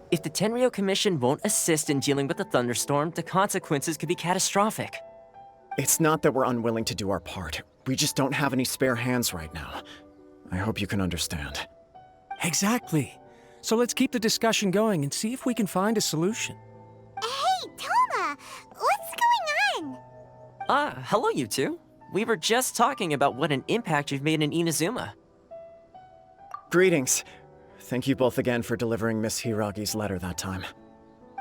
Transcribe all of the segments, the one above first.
If the Tenryou Commission won't assist in dealing with the thunderstorm, the consequences could be catastrophic. It's not that we're unwilling to do our part. We just don't have any spare hands right now. I hope you can understand. Exactly. So let's keep the discussion going and see if we can find a solution. Hey, Toma! What's going on? Hello you two. We were just talking about what an impact you've made in Inazuma. Greetings. Thank you both again for delivering Miss Hiragi's letter that time.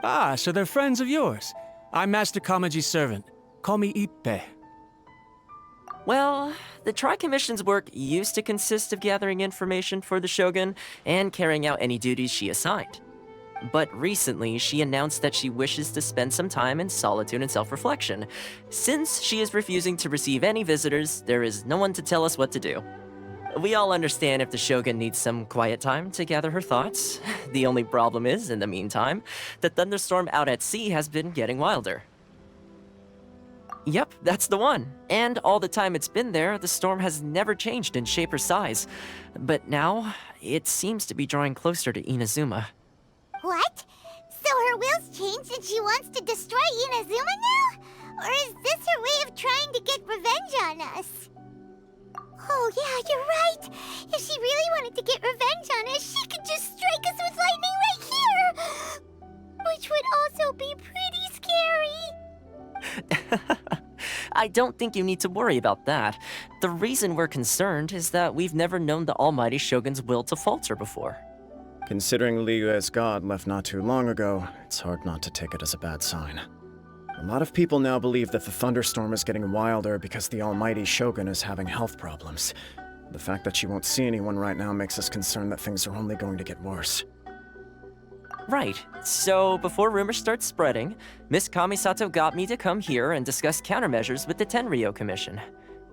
Ah, so they're friends of yours. I'm Master Kamaji's servant. Call me Ippe. Well, the Tri-Commission's work used to consist of gathering information for the Shogun and carrying out any duties she assigned. But recently, she announced that she wishes to spend some time in solitude and self-reflection. Since she is refusing to receive any visitors, there is no one to tell us what to do. We all understand if the Shogun needs some quiet time to gather her thoughts. The only problem is, in the meantime, the thunderstorm out at sea has been getting wilder. Yep, that's the one. And all the time it's been there, the storm has never changed in shape or size. But now, it seems to be drawing closer to Inazuma. What? So her will's changed and she wants to destroy Inazuma now? Or is this her way of trying to get revenge on us? Oh yeah, you're right. If she really wanted to get revenge on us, she could just strike us with lightning right here! Which would also be pretty scary. I don't think you need to worry about that. The reason we're concerned is that we've never known the almighty Shogun's will to falter before. Considering Liyue's god left not too long ago, it's hard not to take it as a bad sign. A lot of people now believe that the thunderstorm is getting wilder because the almighty Shogun is having health problems. The fact that she won't see anyone right now makes us concerned that things are only going to get worse. Right. So, before rumors start spreading, Miss Kamisato got me to come here and discuss countermeasures with the Tenryou Commission.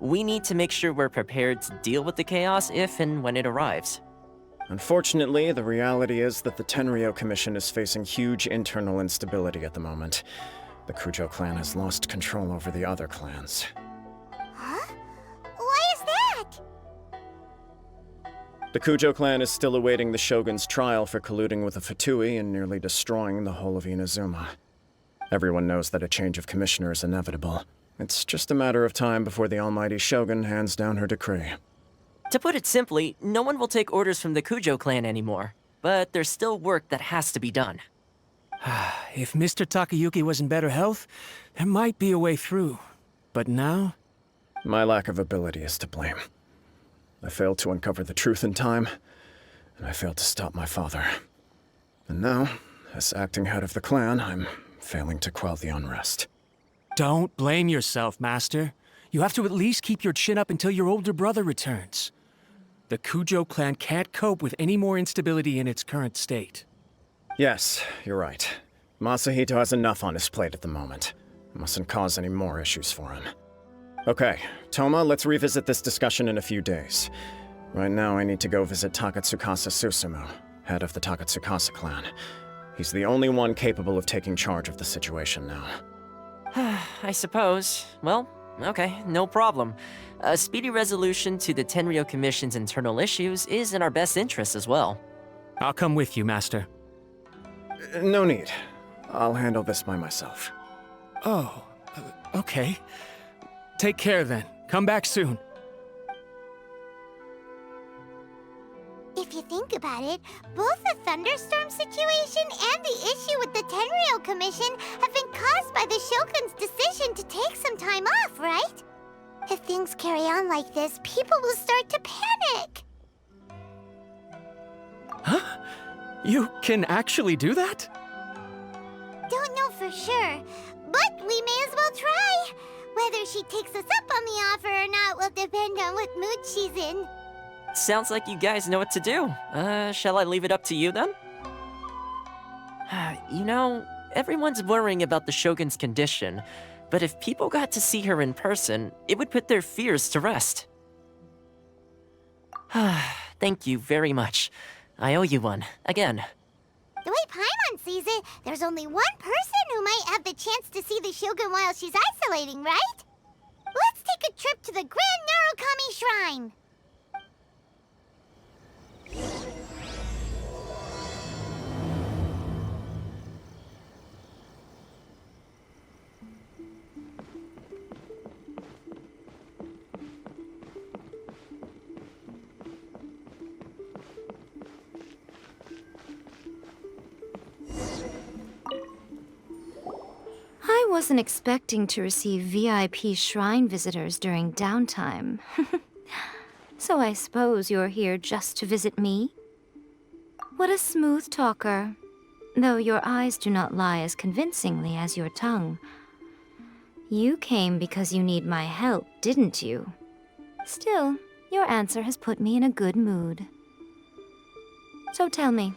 We need to make sure we're prepared to deal with the chaos if and when it arrives. Unfortunately, the reality is that the Tenryou Commission is facing huge internal instability at the moment. The Kujo clan has lost control over the other clans. Huh? Why is that? The Kujo clan is still awaiting the Shogun's trial for colluding with the Fatui and nearly destroying the whole of Inazuma. Everyone knows that a change of commissioner is inevitable. It's just a matter of time before the almighty Shogun hands down her decree. To put it simply, no one will take orders from the Kujo clan anymore. But there's still work that has to be done. If Mr. Takayuki was in better health, there might be a way through. But now? My lack of ability is to blame. I failed to uncover the truth in time, and I failed to stop my father. And now, as acting head of the clan, I'm failing to quell the unrest. Don't blame yourself, Master. You have to at least keep your chin up until your older brother returns. The Kujo clan can't cope with any more instability in its current state. Yes, you're right. Masahito has enough on his plate at the moment. Mustn't cause any more issues for him. Okay, Toma, let's revisit this discussion in a few days. Right now, I need to go visit Takatsukasa Susumu, head of the Takatsukasa clan. He's the only one capable of taking charge of the situation now. I suppose. Well, okay, no problem. A speedy resolution to the Tenryou Commission's internal issues is in our best interest as well. I'll come with you, Master. No need. I'll handle this by myself. Oh, okay. Take care then. Come back soon. If you think about it, both the thunderstorm situation and the issue with the Tenryou Commission have been caused by the Shogun's decision to take some time off, right? If things carry on like this, people will start to panic. Huh? You can actually do that? Don't know for sure, but we may as well try. Whether she takes us up on the offer or not will depend on what mood she's in. Sounds like you guys know what to do. Shall I leave it up to you then? You know, everyone's worrying about the Shogun's condition, but if people got to see her in person, it would put their fears to rest. Thank you very much. I owe you one, again. The way Paimon sees it, there's only one person who might have the chance to see the Shogun while she's isolating, right? Let's take a trip to the Grand Narukami Shrine! wasn't expecting to receive VIP shrine visitors during downtime. So I suppose you're here just to visit me? What a smooth talker. Though your eyes do not lie as convincingly as your tongue. You came because you need my help, didn't you? Still, your answer has put me in a good mood. So tell me,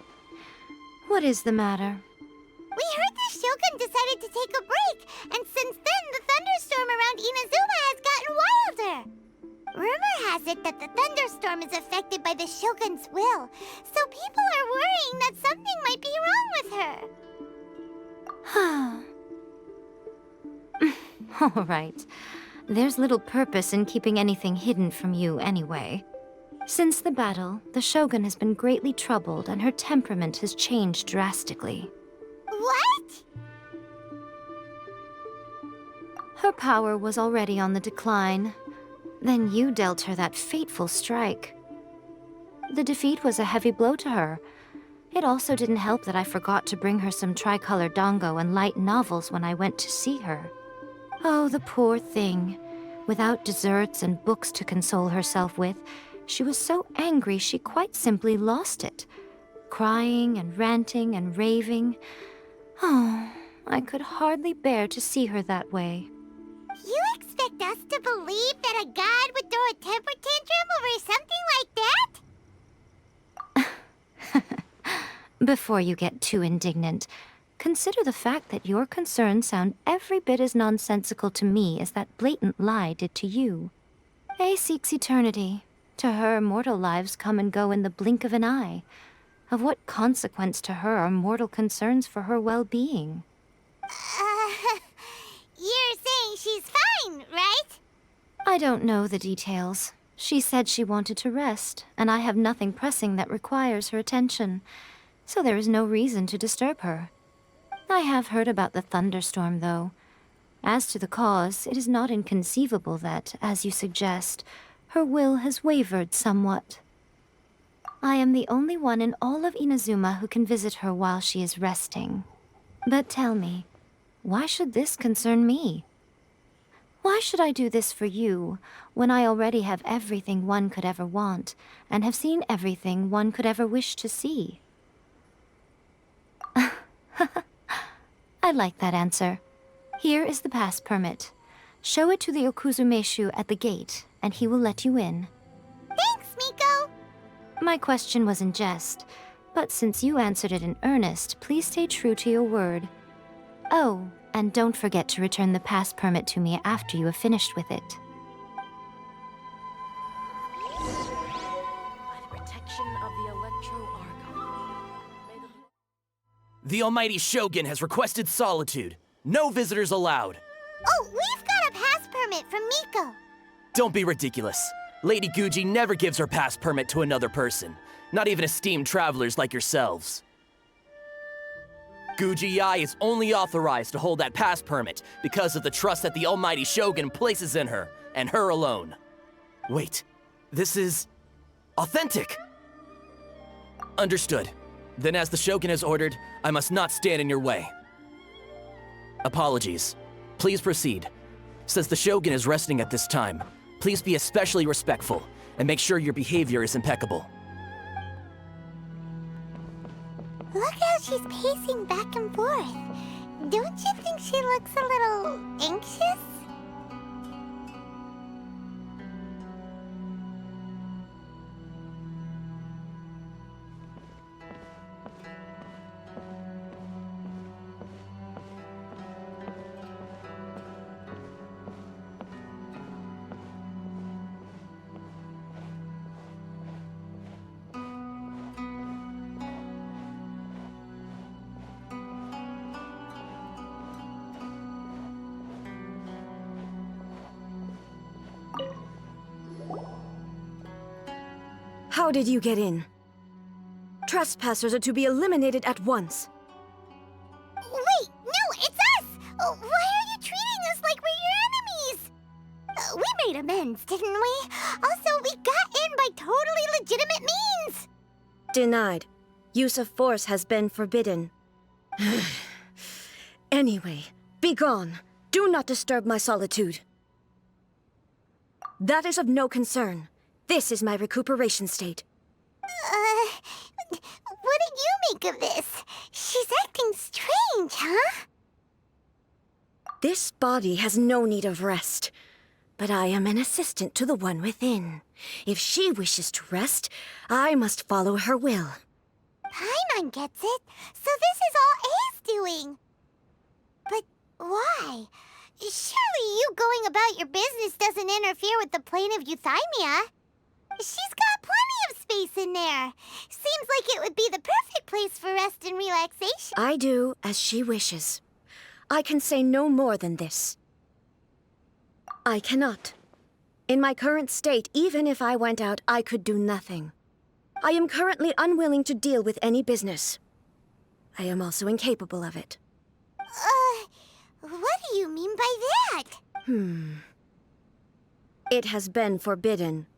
what is the matter? We heard the Shogun decided to take a break, and since then the thunderstorm around Inazuma has gotten wilder. Rumor has it that the thunderstorm is affected by the Shogun's will, so people are worrying that something might be wrong with her. All right. There's little purpose in keeping anything hidden from you anyway. Since the battle, the Shogun has been greatly troubled and her temperament has changed drastically. What? Her power was already on the decline. Then you dealt her that fateful strike. The defeat was a heavy blow to her. It also didn't help that I forgot to bring her some tricolor dango and light novels when I went to see her. Oh, the poor thing. Without desserts and books to console herself with, she was so angry she quite simply lost it. Crying and ranting and raving. Oh, I could hardly bear to see her that way. You expect us to believe that a god would throw a temper tantrum over something like that? Before you get too indignant, consider the fact that your concerns sound every bit as nonsensical to me as that blatant lie did to you. A seeks eternity. To her, mortal lives come and go in the blink of an eye. Of what consequence to her are mortal concerns for her well-being? You're saying she's fine, right? I don't know the details. She said she wanted to rest, and I have nothing pressing that requires her attention, so there is no reason to disturb her. I have heard about the thunderstorm, though. As to the cause, it is not inconceivable that, as you suggest, her will has wavered somewhat. I am the only one in all of Inazuma who can visit her while she is resting. But tell me, why should this concern me? Why should I do this for you, when I already have everything one could ever want, and have seen everything one could ever wish to see? I like that answer. Here is the pass permit. Show it to the Okuzumeshu at the gate, and he will let you in. Thanks, Miko! My question was in jest, but since you answered it in earnest, please stay true to your word. Oh, and don't forget to return the pass permit to me after you have finished with it. By the protection of the Electro-Argon. The almighty Shogun has requested solitude. No visitors allowed. Oh, we've got a pass permit from Miko. Don't be ridiculous. Lady Guji never gives her pass permit to another person, not even esteemed travelers like yourselves. Guji Ai is only authorized to hold that pass permit because of the trust that the almighty Shogun places in her, and her alone. Wait, this is authentic. Understood. Then as the Shogun has ordered, I must not stand in your way. Apologies. Please proceed. Since the Shogun is resting at this time, please be especially respectful and make sure your behavior is impeccable. Look how she's pacing back and forth. Don't you think she looks a little anxious? How did you get in? Trespassers are to be eliminated at once. Wait, no, it's us! Why are you treating us like we're your enemies? We made amends, didn't we? Also, we got in by totally legitimate means! Denied. Use of force has been forbidden. Anyway, be gone. Do not disturb my solitude. That is of no concern. This is my recuperation state. What do you make of this? She's acting strange, huh? This body has no need of rest, but I am an assistant to the one within. If she wishes to rest, I must follow her will. Paimon gets it. So this is all A's doing. But why? Surely you going about your business doesn't interfere with the plane of euthymia. She's got plenty of space in there. Seems like it would be the perfect place for rest and relaxation. I do as she wishes. I can say no more than this. I cannot. In my current state, even if I went out, I could do nothing. I am currently unwilling to deal with any business. I am also incapable of it. What do you mean by that? It has been forbidden.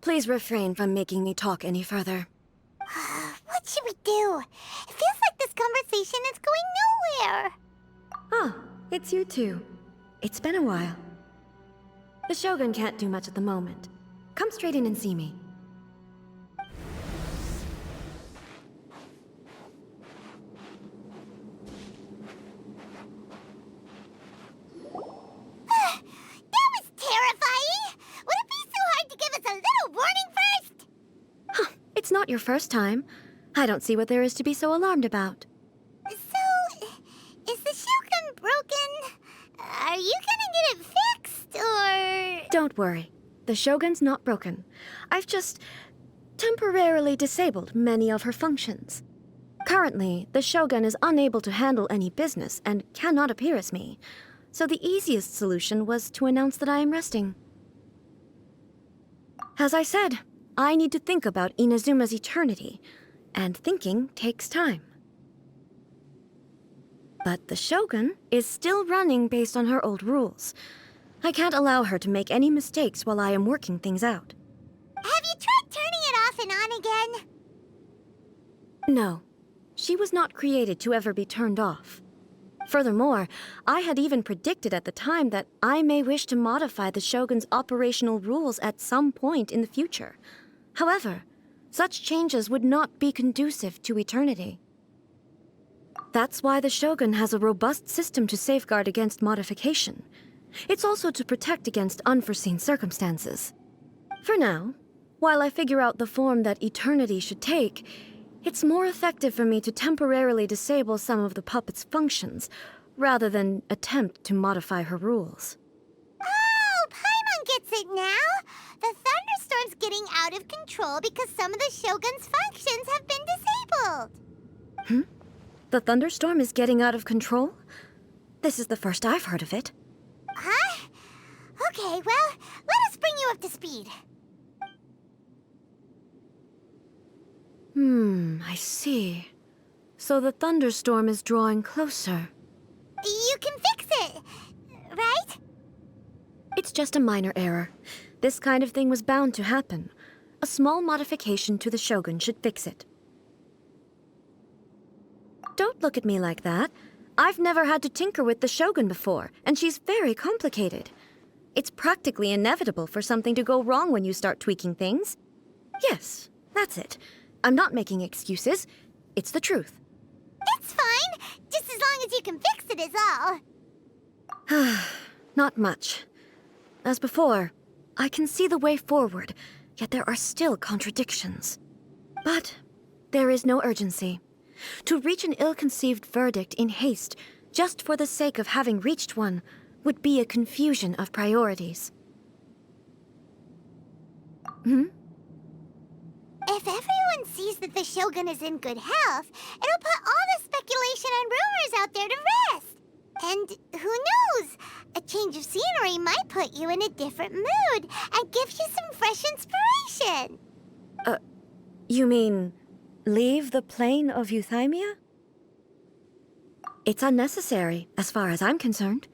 Please refrain from making me talk any further. What should we do? It feels like this conversation is going nowhere. Oh, it's you two. It's been a while. The Shogun can't do much at the moment. Come straight in and see me. That was terrifying! Would it be so hard to give us a little warning first? It's not your first time. I don't see what there is to be so alarmed about. So, is the Shogun broken? Are you gonna get it fixed, or...? Don't worry. The Shogun's not broken. I've just temporarily disabled many of her functions. Currently, the Shogun is unable to handle any business and cannot appear as me. So the easiest solution was to announce that I am resting. As I said, I need to think about Inazuma's eternity, and thinking takes time. But the Shogun is still running based on her old rules. I can't allow her to make any mistakes while I am working things out. Have you tried turning it off and on again? No, she was not created to ever be turned off. Furthermore, I had even predicted at the time that I may wish to modify the Shogun's operational rules at some point in the future. However, such changes would not be conducive to eternity. That's why the Shogun has a robust system to safeguard against modification. It's also to protect against unforeseen circumstances. For now, while I figure out the form that eternity should take, it's more effective for me to temporarily disable some of the puppet's functions, rather than attempt to modify her rules. Oh, Paimon gets it now! The thunderstorm's getting out of control because some of the Shogun's functions have been disabled. The thunderstorm is getting out of control? This is the first I've heard of it. Huh? Okay, well, let us bring you up to speed. I see. So the thunderstorm is drawing closer. You can fix it, right? It's just a minor error. This kind of thing was bound to happen. A small modification to the Shogun should fix it. Don't look at me like that. I've never had to tinker with the Shogun before, and she's very complicated. It's practically inevitable for something to go wrong when you start tweaking things. Yes, that's it. I'm not making excuses. It's the truth. It's fine, just as long as you can fix it is all. Not much. As before, I can see the way forward, yet there are still contradictions. But there is no urgency. To reach an ill-conceived verdict in haste, just for the sake of having reached one, would be a confusion of priorities. If everyone sees that the Shogun is in good health, it'll put all the speculation and rumors out there to rest. And who knows? A change of scenery might put you in a different mood and give you some fresh inspiration. You mean, leave the plane of euthymia? It's unnecessary, as far as I'm concerned.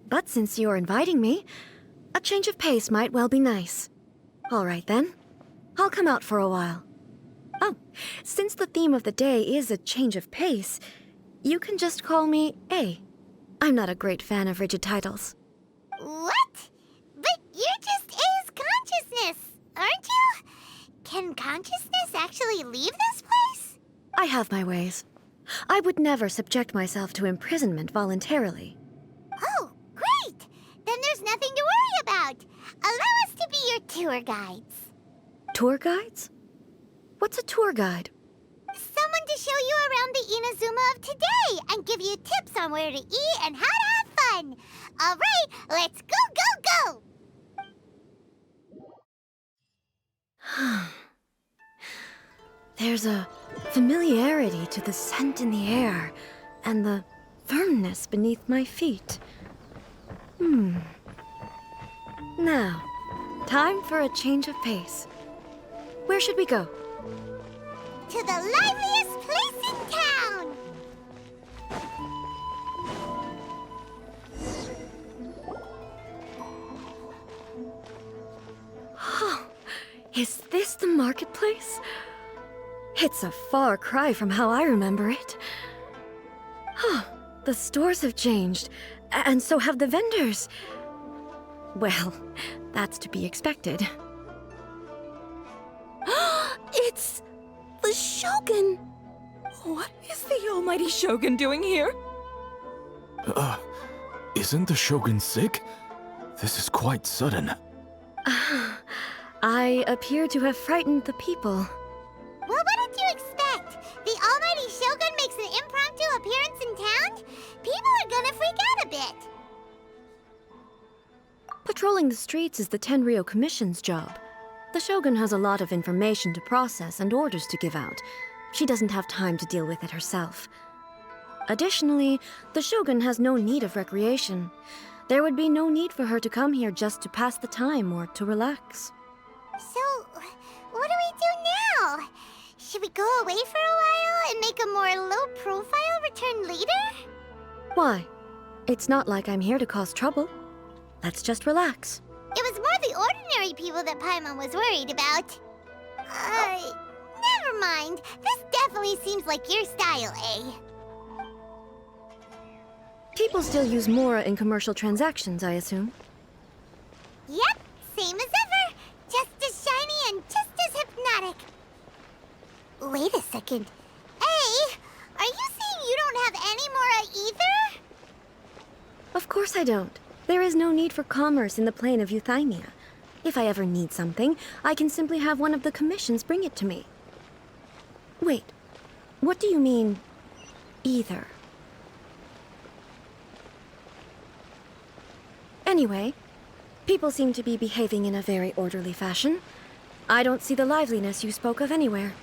But since you're inviting me, a change of pace might well be nice. All right then. I'll come out for a while. Oh, since the theme of the day is a change of pace, You can just call me A. I'm not a great fan of rigid titles. What? But you're just A's consciousness, aren't you? Can consciousness actually leave this place? I have my ways. I would never subject myself to imprisonment voluntarily. Oh, great! Then there's nothing to worry about. Allow us to be your tour guides. Tour guides? What's a tour guide? Someone to show you around the Inazuma of today and give you tips on where to eat and how to have fun. All right, let's go! There's a familiarity to the scent in the air and the firmness beneath my feet. Now, time for a change of pace. Where should we go? To the liveliest place in town! Is this the marketplace? It's a far cry from how I remember it. The stores have changed, and so have the vendors. Well, that's to be expected. It's the Shogun! What is the almighty Shogun doing here? Isn't the Shogun sick? This is quite sudden. I appear to have frightened the people. Well, what did you expect? The almighty Shogun makes an impromptu appearance in town? People are gonna freak out a bit. Patrolling the streets is the Tenryou Commission's job. The Shogun has a lot of information to process and orders to give out. She doesn't have time to deal with it herself. Additionally, the Shogun has no need of recreation. There would be no need for her to come here just to pass the time or to relax. So, what do we do now? Should we go away for a while and make a more low-profile return later? Why? It's not like I'm here to cause trouble. Let's just relax. It was more the ordinary people that Paimon was worried about. Never mind. This definitely seems like your style, eh? People still use Mora in commercial transactions, I assume. Yep, same as ever. Just as shiny and just as hypnotic. Wait a second. Hey, are you saying you don't have any Mora either? Of course I don't. There is no need for commerce in the plane of Euthymia. If I ever need something, I can simply have one of the commissions bring it to me. Wait, what do you mean, either? Anyway, people seem to be behaving in a very orderly fashion. I don't see the liveliness you spoke of anywhere.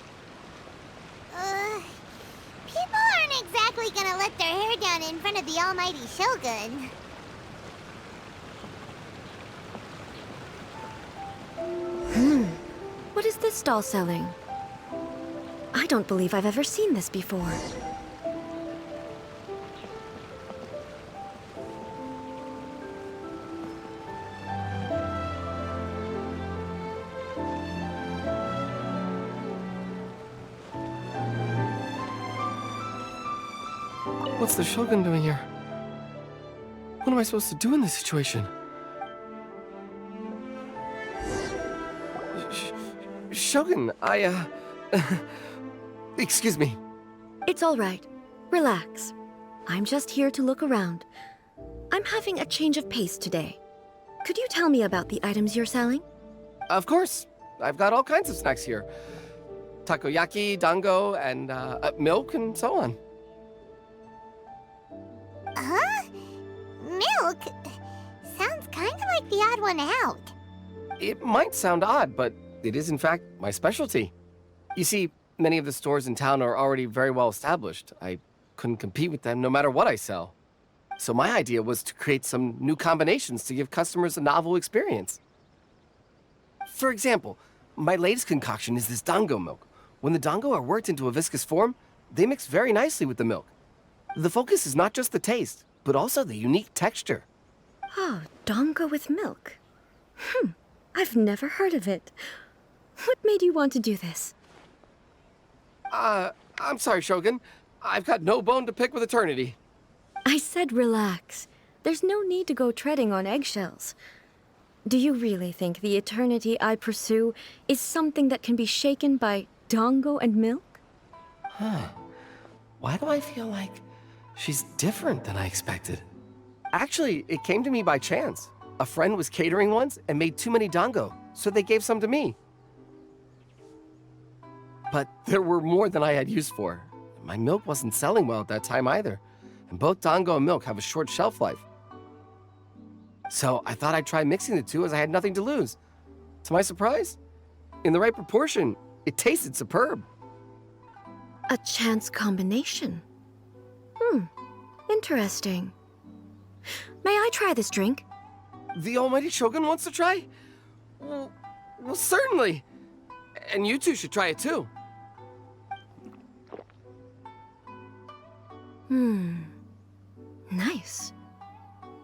People aren't exactly gonna let their hair down in front of the almighty Shogun. What is this stall selling? I don't believe I've ever seen this before. What's the Shogun doing here? What am I supposed to do in this situation? Shogun, excuse me. It's all right. Relax. I'm just here to look around. I'm having a change of pace today. Could you tell me about the items you're selling? Of course. I've got all kinds of snacks here. Takoyaki, dango, and milk, and so on. Huh? Milk? Sounds kind of like the odd one out. It might sound odd, but it is in fact my specialty. You see, many of the stores in town are already very well established. I couldn't compete with them no matter what I sell. So my idea was to create some new combinations to give customers a novel experience. For example, my latest concoction is this dango milk. When the dango are worked into a viscous form, they mix very nicely with the milk. The focus is not just the taste, but also the unique texture. Oh, dango with milk. I've never heard of it. What made you want to do this? I'm sorry, Shogun. I've got no bone to pick with eternity. I said relax. There's no need to go treading on eggshells. Do you really think the eternity I pursue is something that can be shaken by dango and milk? Why do I feel like she's different than I expected? Actually, it came to me by chance. A friend was catering once and made too many dango, so they gave some to me. But there were more than I had use for. My milk wasn't selling well at that time either, and both dango and milk have a short shelf life. So I thought I'd try mixing the two as I had nothing to lose. To my surprise, in the right proportion, it tasted superb. A chance combination. Interesting. May I try this drink? The almighty Shogun wants to try? Well, certainly. And you two should try it too. Nice.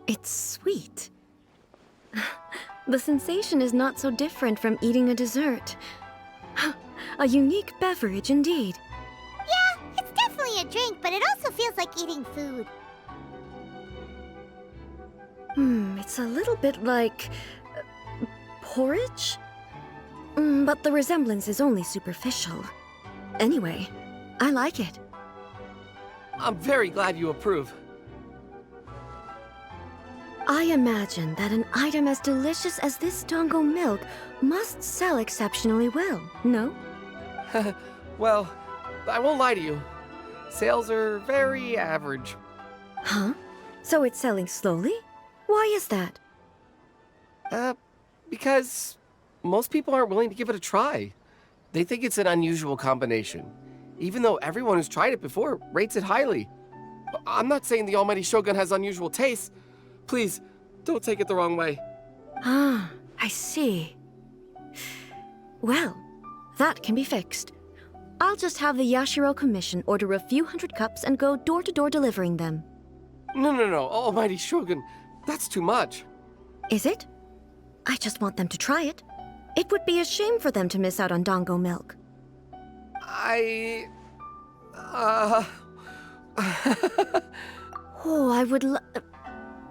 It's sweet. The sensation is not so different from eating a dessert. A unique beverage indeed. Yeah, it's definitely a drink, but it also feels like eating food. It's a little bit like porridge? But the resemblance is only superficial. Anyway, I like it. I'm very glad you approve. I imagine that an item as delicious as this dango milk must sell exceptionally well, no? Well, I won't lie to you. Sales are very average. Huh? So it's selling slowly? Why is that? Because most people aren't willing to give it a try. They think it's an unusual combination, even though everyone who's tried it before rates it highly. I'm not saying the almighty Shogun has unusual tastes. Please, don't take it the wrong way. Ah, I see. Well, that can be fixed. I'll just have the Yashiro Commission order a few hundred cups and go door-to-door delivering them. No, almighty Shogun, that's too much. Is it? I just want them to try it. It would be a shame for them to miss out on dango milk. Oh, I would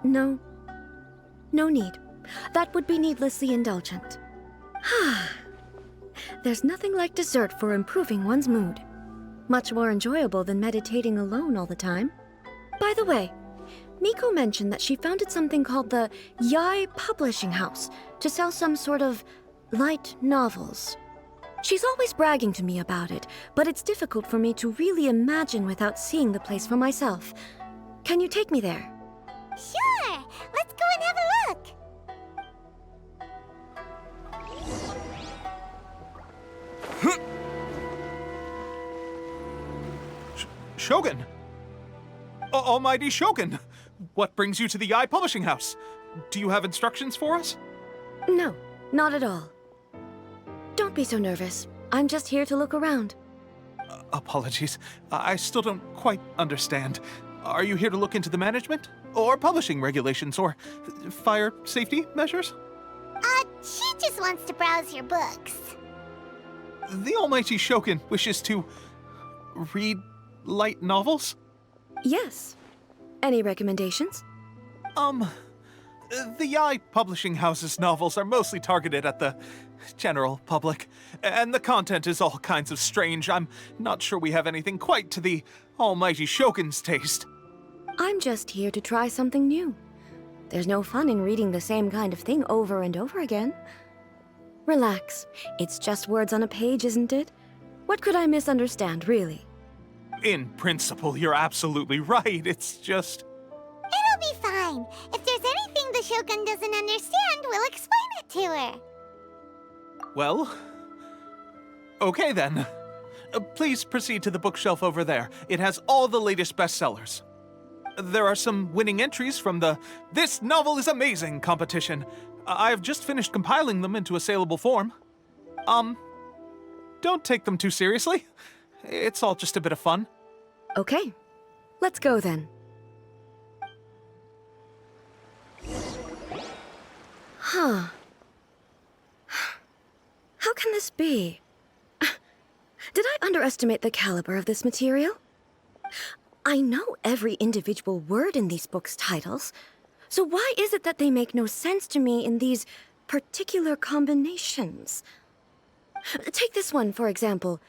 No. No need. That would be needlessly indulgent. There's nothing like dessert for improving one's mood. Much more enjoyable than meditating alone all the time. By the way, Miko mentioned that she founded something called the Yai Publishing House to sell some sort of light novels. She's always bragging to me about it, but it's difficult for me to really imagine without seeing the place for myself. Can you take me there? Sure! Let's go and have a look! Shogun! Almighty Shogun! What brings you to the Eye Publishing House? Do you have instructions for us? No, not at all. Don't be so nervous. I'm just here to look around. Apologies. I still don't quite understand. Are you here to look into the management? Or publishing regulations? Or fire safety measures? She just wants to browse your books. The Almighty Shogun wishes to read light novels? Yes. Any recommendations? The Yai Publishing House's novels are mostly targeted at the general public, and the content is all kinds of strange. I'm not sure we have anything quite to the Almighty Shogun's taste. I'm just here to try something new. There's no fun in reading the same kind of thing over and over again. Relax. It's just words on a page, isn't it? What could I misunderstand, really? In principle, you're absolutely right. It's just... It'll be fine. If there's anything the Shogun doesn't understand, we'll explain it to her. Well... okay then. Please proceed to the bookshelf over there. It has all the latest bestsellers. There are some winning entries from the This Novel is Amazing competition. I've just finished compiling them into a saleable form. Don't take them too seriously. It's all just a bit of fun. Okay. Let's go then. Huh. How can this be? Did I underestimate the caliber of this material? I know every individual word in these books' titles, so why is it that they make no sense to me in these particular combinations? Take this one, for example.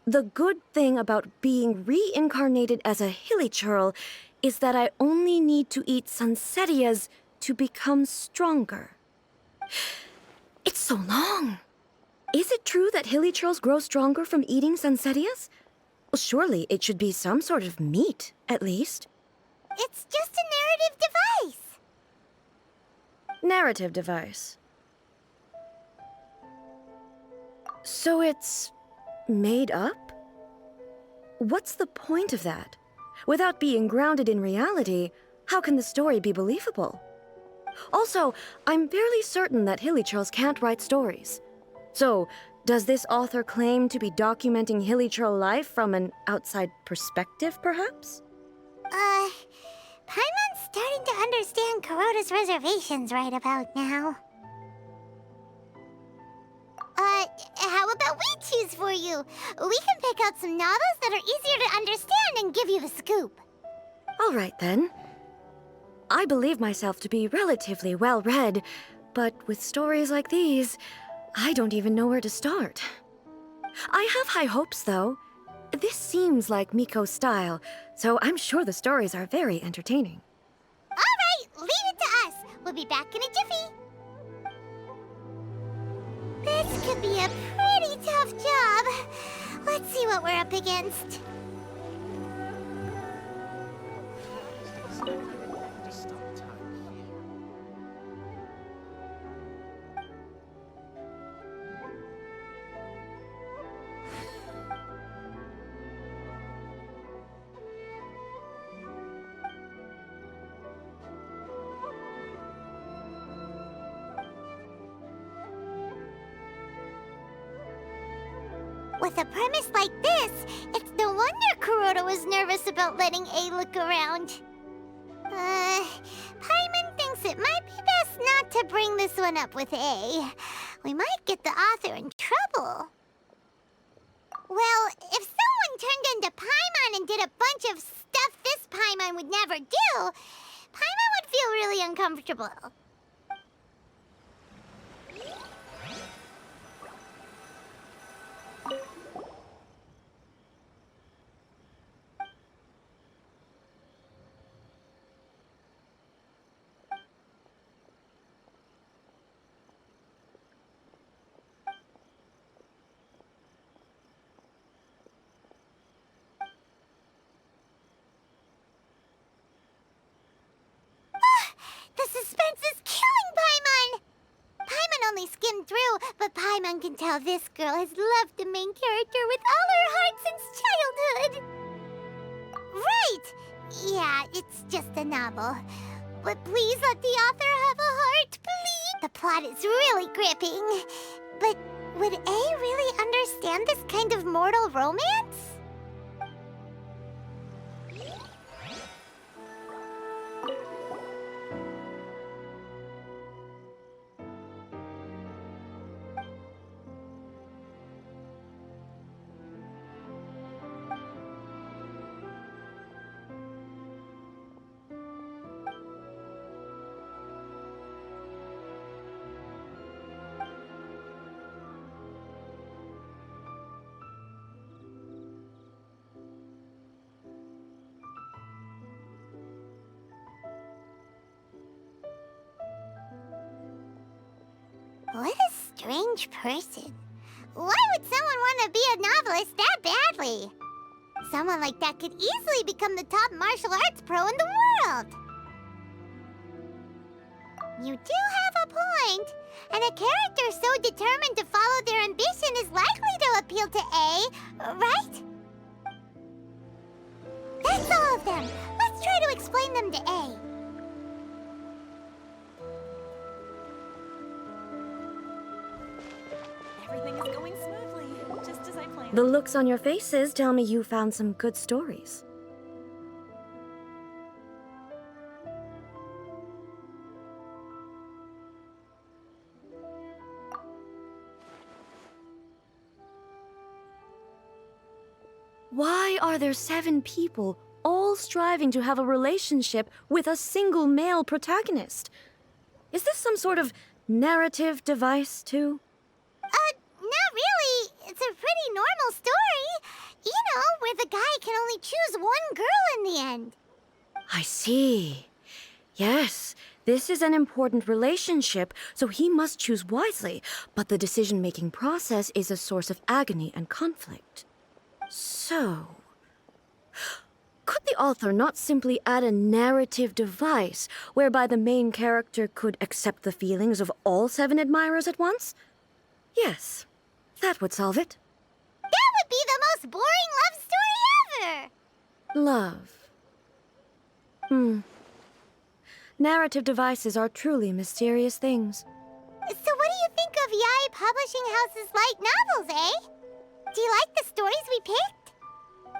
The good thing about being reincarnated as a hilly churl is that I only need to eat sunsetias to become stronger. It's so long. Is it true that hilly churls grow stronger from eating sunsetias? Well, surely it should be some sort of meat, at least. It's just a narrative device. Narrative device. So it's made up? What's the point of that? Without being grounded in reality, how can the story be believable? Also, I'm fairly certain that hilly churls can't write stories. So, does this author claim to be documenting hilly churl life from an outside perspective, perhaps? Paimon's starting to understand Kuroda's reservations right about now. How about we choose for you? We can pick out some novels that are easier to understand and give you the scoop. All right, then. I believe myself to be relatively well-read, but with stories like these, I don't even know where to start. I have high hopes, though. This seems like Miko's style, so I'm sure the stories are very entertaining. All right, leave it to us. We'll be back in a jiffy. This could be a pretty tough job. Let's see what we're up against. With a premise like this, it's no wonder Kuroda was nervous about letting A look around. Paimon thinks it might be best not to bring this one up with A. We might get the author in trouble. Well, if someone turned into Paimon and did a bunch of stuff this Paimon would never do, Paimon would feel really uncomfortable. The suspense is killing Paimon! Paimon only skimmed through, but Paimon can tell this girl has loved the main character with all her heart since childhood. Right! Yeah, it's just a novel. But please let the author have a heart, please! The plot is really gripping. But would A really understand this kind of mortal romance? What a strange person. Why would someone want to be a novelist that badly? Someone like that could easily become the top martial arts pro in the world. You do have a point. And a character so determined to follow their ambition is likely to appeal to A, right? That's all of them. Let's try to explain them to A. Everything is going smoothly, just as I planned. The looks on your faces tell me you found some good stories. Why are there 7 people striving to have a relationship with a single male protagonist. Is this some sort of narrative device, too? Not really. It's a pretty normal story. You know, where the guy can only choose one girl in the end. I see. Yes, this is an important relationship, so he must choose wisely, but the decision-making process is a source of agony and conflict. So, could the author not simply add a narrative device whereby the main character could accept the feelings of all 7 admirers at once? Yes, that would solve it. That would be the most boring love story ever! Love. Narrative devices are truly mysterious things. So what do you think of Yae Publishing House's light novels, eh? Do you like the stories we picked?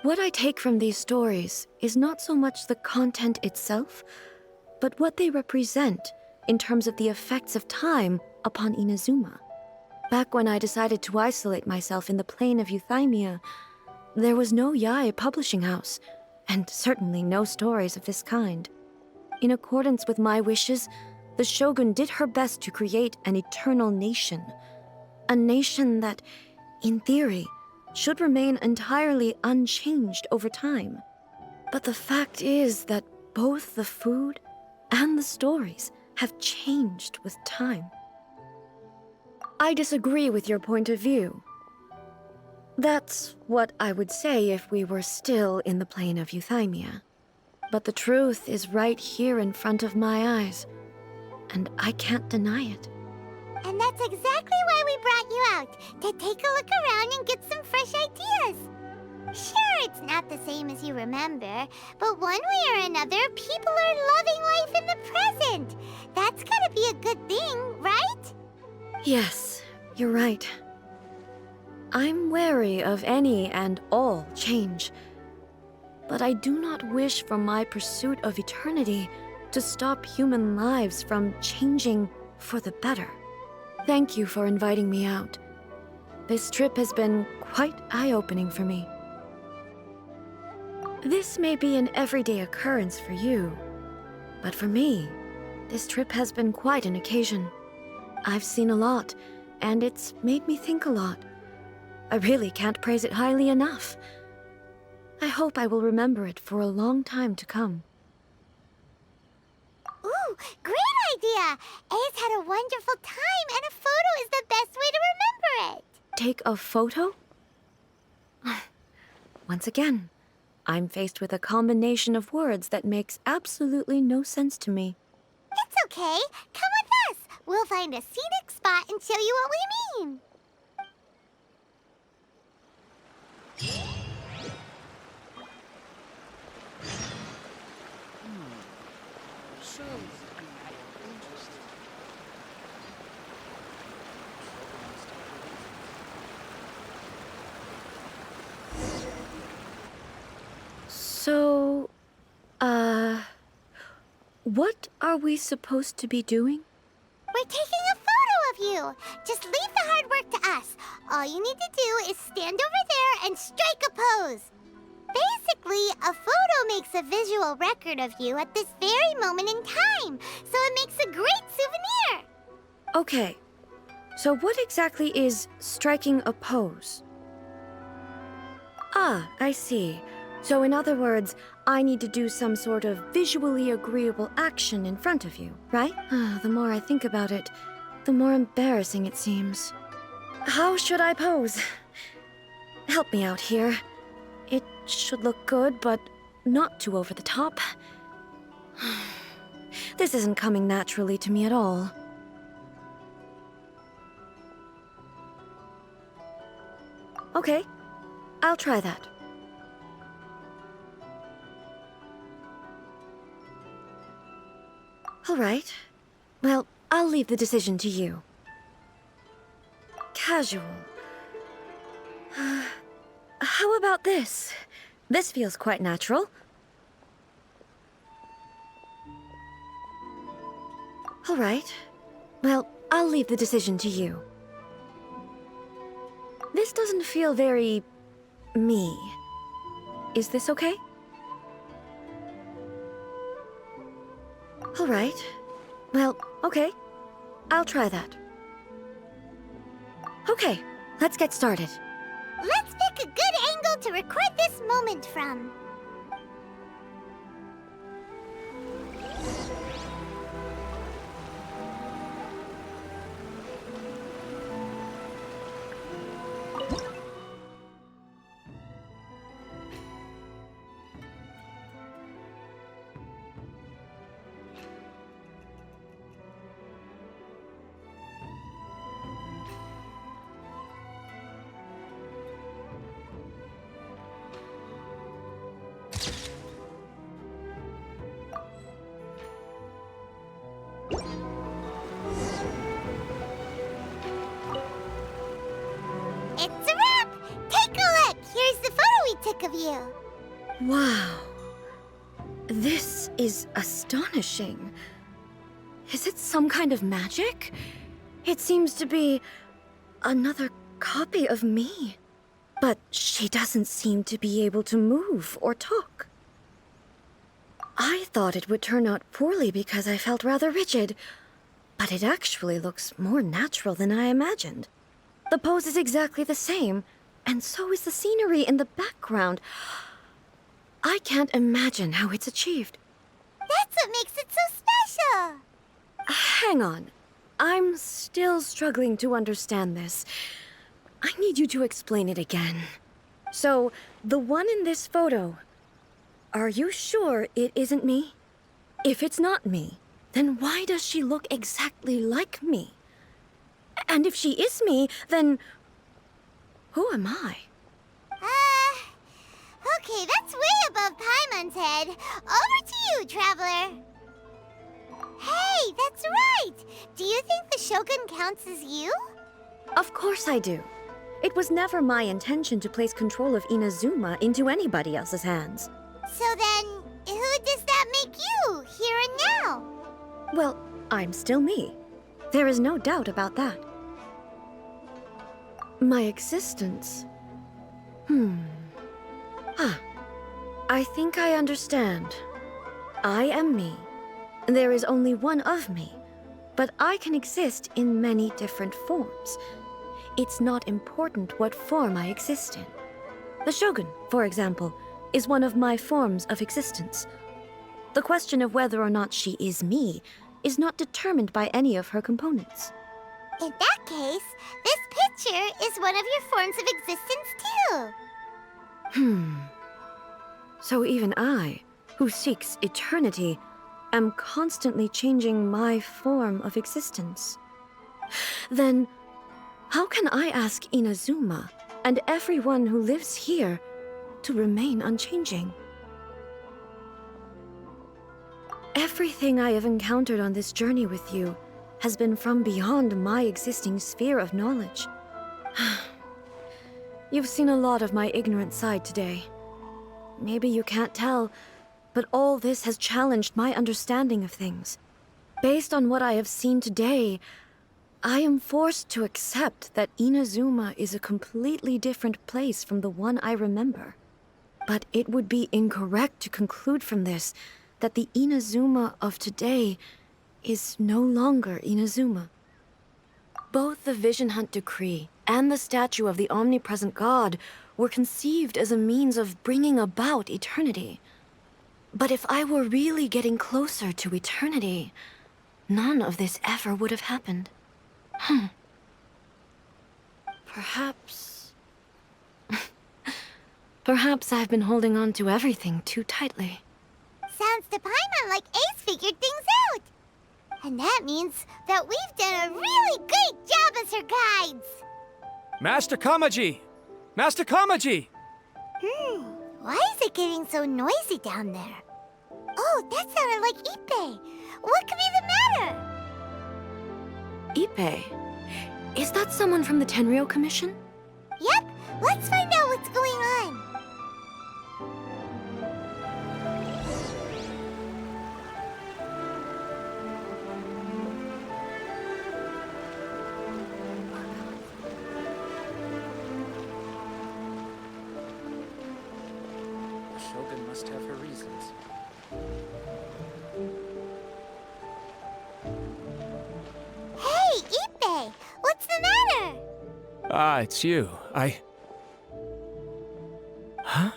What I take from these stories is not so much the content itself, but what they represent in terms of the effects of time upon Inazuma. Back when I decided to isolate myself in the plane of Euthymia, there was no Yae Publishing House, and certainly no stories of this kind. In accordance with my wishes, the Shogun did her best to create an eternal nation. A nation that, in theory, should remain entirely unchanged over time. But the fact is that both the food and the stories have changed with time. I disagree with your point of view. That's what I would say if we were still in the plane of Euthymia. But the truth is right here in front of my eyes, and I can't deny it. And that's exactly why we brought you out, to take a look around and get some fresh ideas. Sure, it's not the same as you remember, but one way or another, people are loving life in the present. That's gotta be a good thing, right? Yes, you're right. I'm wary of any and all change. But I do not wish for my pursuit of eternity to stop human lives from changing for the better. Thank you for inviting me out. This trip has been quite eye-opening for me. This may be an everyday occurrence for you, but for me, this trip has been quite an occasion. I've seen a lot, and it's made me think a lot. I really can't praise it highly enough. I hope I will remember it for a long time to come. Ooh, great idea! A's had a wonderful time, and a photo is the best way to remember it. Take a photo? Once again, I'm faced with a combination of words that makes absolutely no sense to me. It's okay. Come with us. We'll find a scenic spot and show you what we mean. So, what are we supposed to be doing? We're taking a photo of you. Just leave the hard work to us. All you need to do is stand over there and strike a pose. Basically, a photo makes a visual record of you at this very moment in time, so it makes a great souvenir. Okay, so what exactly is striking a pose? Ah, I see. So in other words, I need to do some sort of visually agreeable action in front of you, right? The more I think about it, the more embarrassing it seems. How should I pose? Help me out here. It should look good, but not too over the top. This isn't coming naturally to me at all. Okay, I'll try that. All right. Well, I'll leave the decision to you. Casual. How about this? This feels quite natural. All right. Well, I'll leave the decision to you. This doesn't feel very... me. Is this okay? All right. Well, okay. I'll try that. Okay, let's get started. Let's pick a good angle to record this moment from. It's a wrap! Take a look! Here's the photo we took of you. Wow. This is astonishing. Is it some kind of magic? It seems to be another copy of me. But she doesn't seem to be able to move or talk. I thought it would turn out poorly because I felt rather rigid, but it actually looks more natural than I imagined. The pose is exactly the same, and so is the scenery in the background. I can't imagine how it's achieved. That's what makes it so special! Hang on. I'm still struggling to understand this. I need you to explain it again. So, the one in this photo, are you sure it isn't me? If it's not me, then why does she look exactly like me? And if she is me, then who am I? Okay, that's way above Paimon's head. Over to you, Traveler. Hey, that's right! Do you think the Shogun counts as you? Of course I do. It was never my intention to place control of Inazuma into anybody else's hands. So then, who does that make you, here and now? Well, I'm still me. There is no doubt about that. My existence? I think I understand. I am me. There is only one of me, but I can exist in many different forms. It's not important what form I exist in. The Shogun, for example, is one of my forms of existence. The question of whether or not she is me is not determined by any of her components. In that case, this picture is one of your forms of existence too. So even I, who seeks eternity, am constantly changing my form of existence. Then, how can I ask Inazuma and everyone who lives here to remain unchanging? Everything I have encountered on this journey with you has been from beyond my existing sphere of knowledge. You've seen a lot of my ignorant side today. Maybe you can't tell, but all this has challenged my understanding of things. Based on what I have seen today, I am forced to accept that Inazuma is a completely different place from the one I remember. But it would be incorrect to conclude from this that the Inazuma of today is no longer Inazuma. Both the Vision Hunt Decree and the statue of the omnipresent God were conceived as a means of bringing about eternity. But if I were really getting closer to eternity, none of this ever would have happened. Perhaps... Perhaps I've been holding on to everything too tightly. Sounds to Paimon like Ace figured things out. And that means that we've done a really great job as her guides. Master Kamaji! Master Kamaji! Why is it getting so noisy down there? Oh, that sounded like Ippei. What could be the matter? Ippei? Is that someone from the Tenryou Commission? Yep, let's find out what's going on. The Shogun must have her reasons. Ah, it's you. Huh?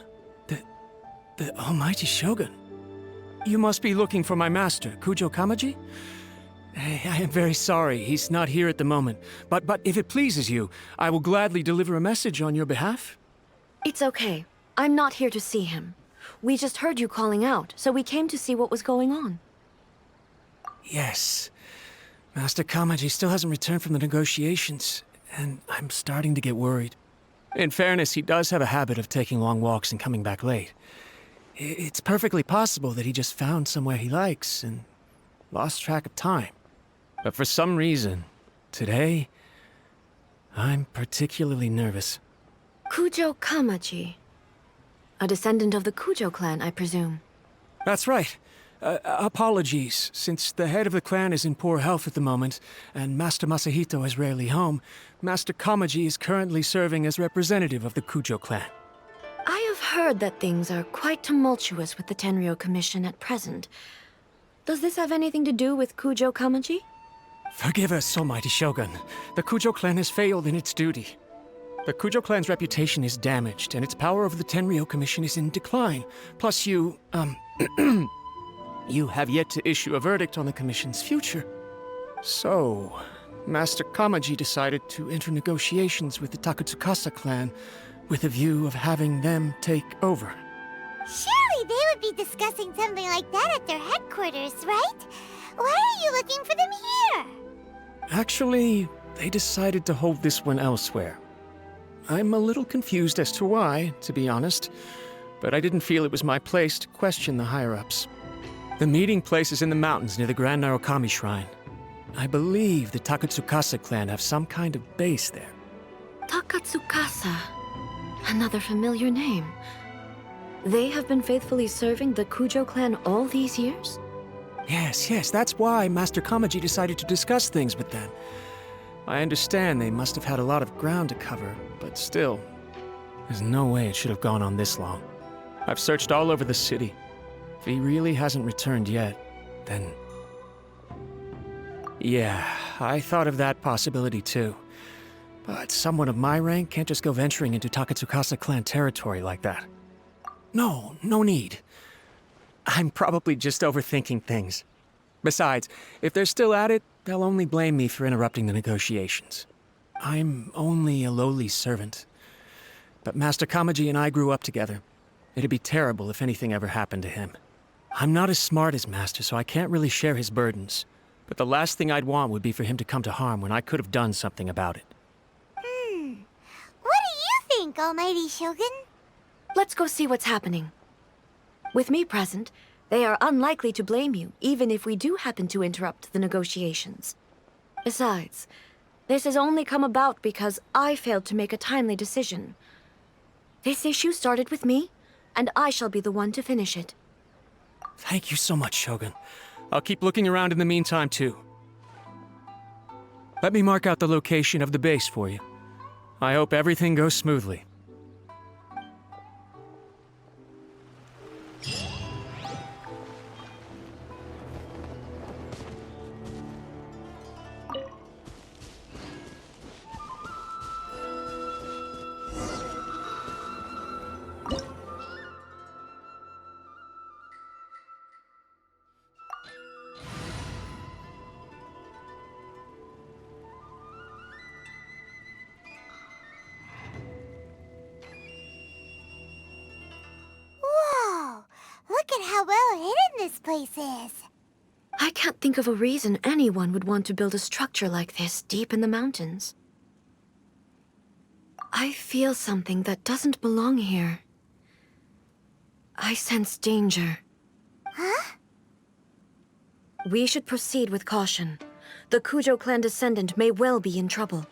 The almighty Shogun. You must be looking for my master, Kujo Kamaji? I am very sorry, he's not here at the moment. But if it pleases you, I will gladly deliver a message on your behalf. It's okay. I'm not here to see him. We just heard you calling out, so we came to see what was going on. Yes. Master Kamaji still hasn't returned from the negotiations, and I'm starting to get worried. In fairness, he does have a habit of taking long walks and coming back late. It's perfectly possible that he just found somewhere he likes and lost track of time. But for some reason, today, I'm particularly nervous. Kujo Kamaji. A descendant of the Kujo clan, I presume. That's right. Apologies, since the head of the clan is in poor health at the moment, and Master Masahito is rarely home, Master Kamaji is currently serving as representative of the Kujo clan. I have heard that things are quite tumultuous with the Tenryou Commission at present. Does this have anything to do with Kujo Kamaji? Forgive us, almighty Shogun. The Kujo clan has failed in its duty. The Kujo clan's reputation is damaged, and its power over the Tenryou Commission is in decline. Plus you have yet to issue a verdict on the Commission's future. So, Master Kamaji decided to enter negotiations with the Takatsukasa clan with a view of having them take over. Surely they would be discussing something like that at their headquarters, right? Why are you looking for them here? Actually, they decided to hold this one elsewhere. I'm a little confused as to why, to be honest, but I didn't feel it was my place to question the higher-ups. The meeting place is in the mountains near the Grand Narukami Shrine. I believe the Takatsukasa clan have some kind of base there. Takatsukasa. Another familiar name. They have been faithfully serving the Kujo clan all these years? Yes, that's why Master Kamaji decided to discuss things with them. I understand they must have had a lot of ground to cover, but still, there's no way it should have gone on this long. I've searched all over the city. If he really hasn't returned yet, then... Yeah, I thought of that possibility too. But someone of my rank can't just go venturing into Takatsukasa clan territory like that. No need. I'm probably just overthinking things. Besides, if they're still at it, they'll only blame me for interrupting the negotiations. I'm only a lowly servant. But Master Kamaji and I grew up together. It'd be terrible if anything ever happened to him. I'm not as smart as Master, so I can't really share his burdens. But the last thing I'd want would be for him to come to harm when I could have done something about it. What do you think, Almighty Shogun? Let's go see what's happening. With me present, they are unlikely to blame you, even if we do happen to interrupt the negotiations. Besides, this has only come about because I failed to make a timely decision. This issue started with me, and I shall be the one to finish it. Thank you so much, Shogun. I'll keep looking around in the meantime, too. Let me mark out the location of the base for you. I hope everything goes smoothly. Whoa! Look at how well hidden this place is. I can't think of a reason anyone would want to build a structure like this deep in the mountains. I feel something that doesn't belong here. I sense danger. Huh? We should proceed with caution. The Kujo clan descendant may well be in trouble.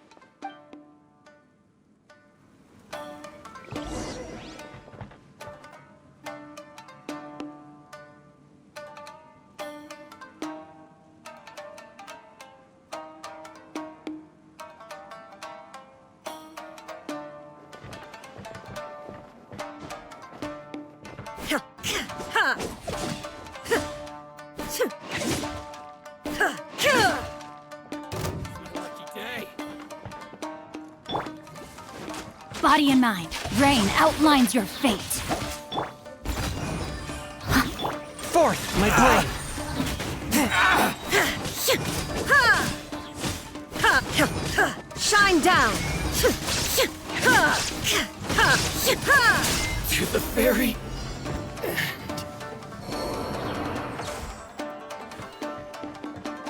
body and mind. Rain outlines your fate. Forth, my blade! Shine down! To the very...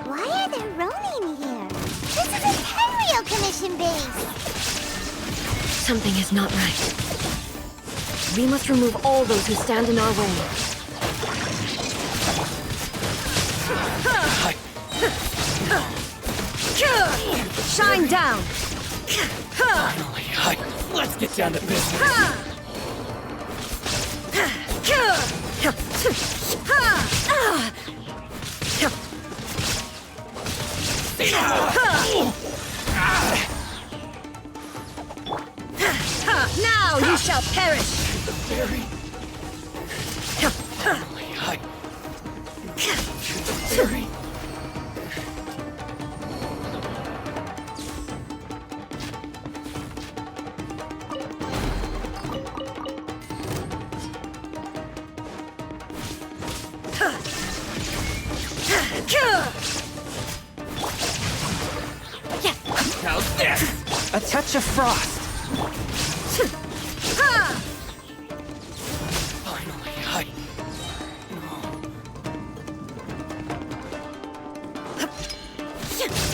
Why are there Ronin here? This is a Tenryou commission base! Something is not right. We must remove all those who stand in our way. Shine down! Finally, let's get down to business. Now you shall perish! To the very... Finally, to the very... How's this? A touch of frost. Finally,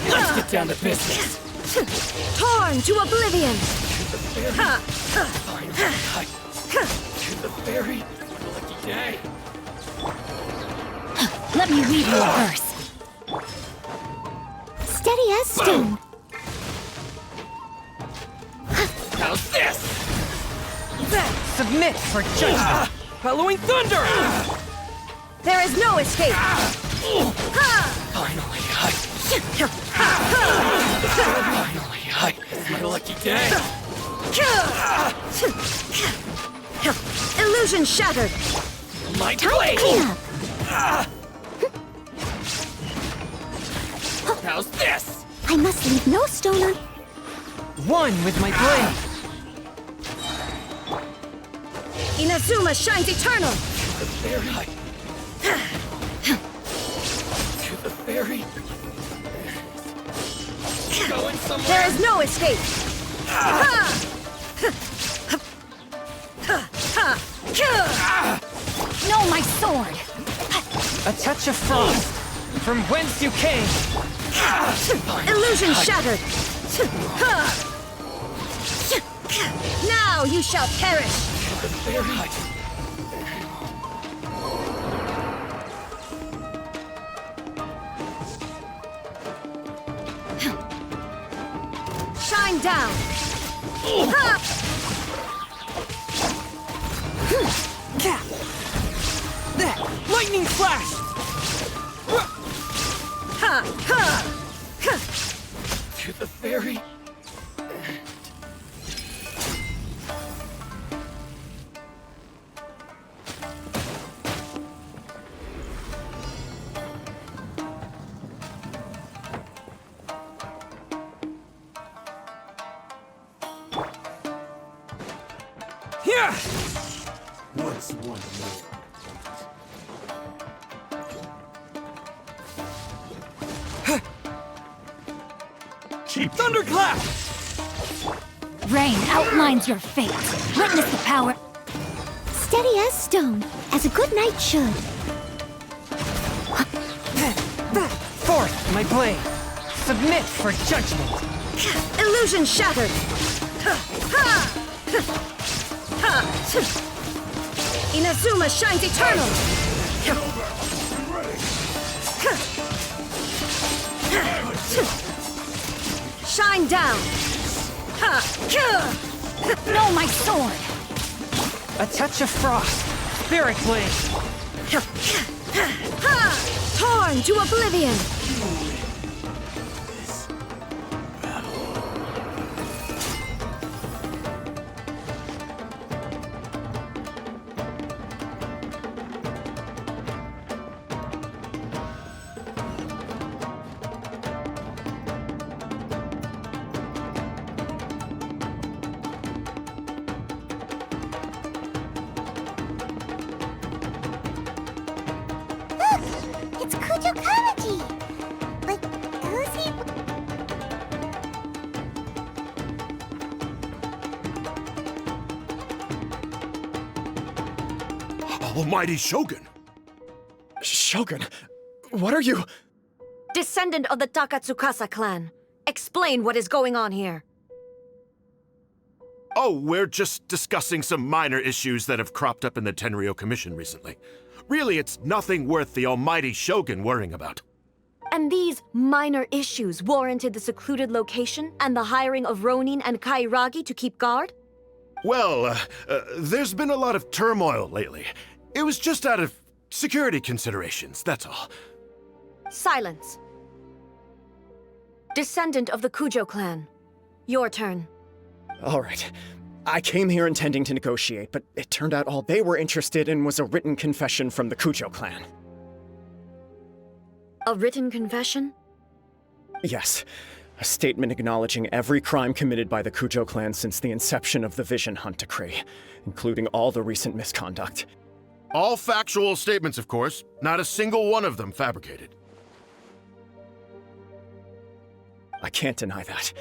let's get down to business. Torn to oblivion! Finally, to the very lucky day. Let me read you a verse. Steady as stone. How's this? Submit for judgment. Halloween thunder! There is no escape! Finally, Finally, it's my lucky day. Illusion shattered! My Time to blade! clean up. How's this? I must leave no stone un... One with my blade. Inazuma shines eternal! To the very... To the very... Going somewhere. There is no escape! No, my sword! A touch of frost. From whence you came. Illusion shattered! Now you shall perish! To the very... Shine down! Lightning flash! To the very... Here! What's one more? Cheap thunderclap! Rain outlines your fate. Witness the power. Steady as stone, as a good knight should. Forth, my blade! Submit for judgment! Illusion shattered! Inazuma shines eternal! Shine down! No, my sword! A touch of frost! Spirit blade! Torn to oblivion! Almighty Shogun! Shogun, what are you? Descendant of the Takatsukasa clan. Explain what is going on here. Oh, we're just discussing some minor issues that have cropped up in the Tenryou Commission recently. Really, it's nothing worth the almighty Shogun worrying about. And these minor issues warranted the secluded location and the hiring of Ronin and Kairagi to keep guard? Well, there's been a lot of turmoil lately. It was just out of security considerations, that's all. Silence. Descendant of the Kujo clan. Your turn. All right. I came here intending to negotiate, but it turned out all they were interested in was a written confession from the Kujo clan. A written confession? Yes. A statement acknowledging every crime committed by the Kujo clan since the inception of the Vision Hunt Decree, including all the recent misconduct. All factual statements, of course. Not a single one of them fabricated. I can't deny that.